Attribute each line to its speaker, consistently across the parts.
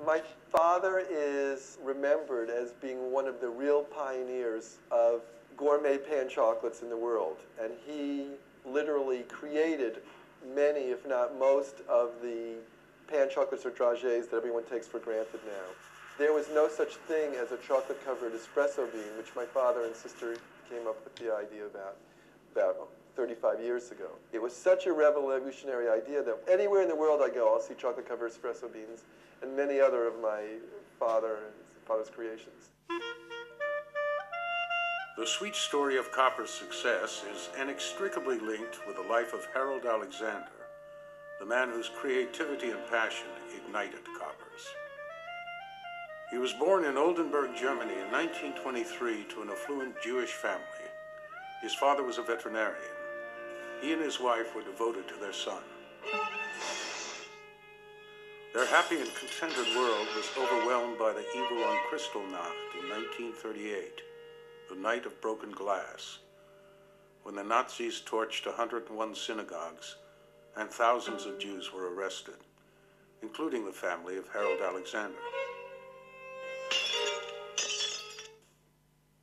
Speaker 1: My father is remembered as being one of the real pioneers of gourmet pan chocolates in the world. And he literally created many, if not most, of the pan chocolates or dragées that everyone takes for granted now. There was no such thing as a chocolate-covered espresso bean, which my father and sister came up with the idea about 35 years ago. It was such a revolutionary idea that anywhere in the world I go, I'll see chocolate-covered espresso beans and many other of my father's creations.
Speaker 2: The sweet story of Copper's success is inextricably linked with the life of Harold Alexander, the man whose creativity and passion ignited Copper's. He was born in Oldenburg, Germany in 1923 to an affluent Jewish family. His father was a veterinarian. He and his wife were devoted to their son. Their happy and contented world was overwhelmed by the evil on Kristallnacht in 1938, the night of broken glass, when the Nazis torched 101 synagogues and thousands of Jews were arrested, including the family of Harold Alexander.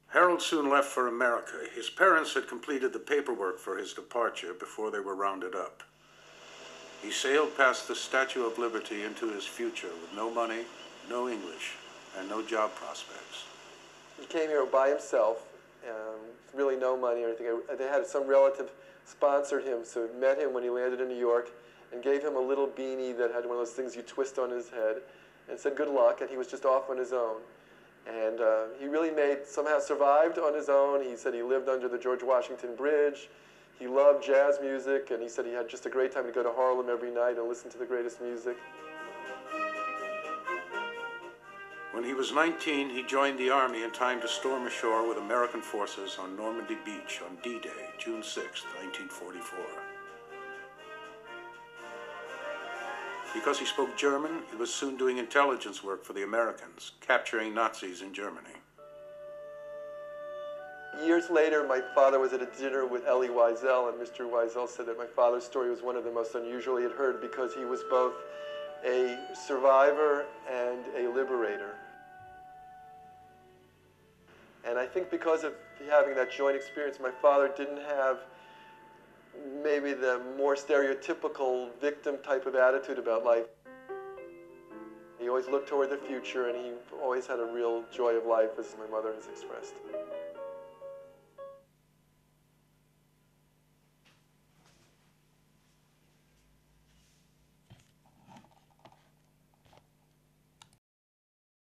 Speaker 2: Harold soon left for America. His parents had completed the paperwork for his departure before they were rounded up. He sailed past the Statue of Liberty into his future with no money, no English, and no job prospects.
Speaker 1: He came here by himself, really no money or anything. They had some relative sponsored him, so met him when he landed in New York and gave him a little beanie that had one of those things you twist on his head and said good luck, and he was just off on his own. And he really somehow survived on his own. He said he lived under the George Washington Bridge. He loved jazz music, and he said he had just a great time to go to Harlem every night and listen to the greatest music.
Speaker 2: When he was 19, he joined the Army in time to storm ashore with American forces on Normandy Beach on D-Day, June 6, 1944. Because he spoke German, he was soon doing intelligence work for the Americans, capturing Nazis in Germany.
Speaker 1: Years later, my father was at a dinner with Elie Wiesel, and Mr. Wiesel said that my father's story was one of the most unusual he had heard because he was both a survivor and a liberator. And I think because of having that joint experience, my father didn't have maybe the more stereotypical victim type of attitude about life. He always looked toward the future, and he always had a real joy of life, as my mother has expressed.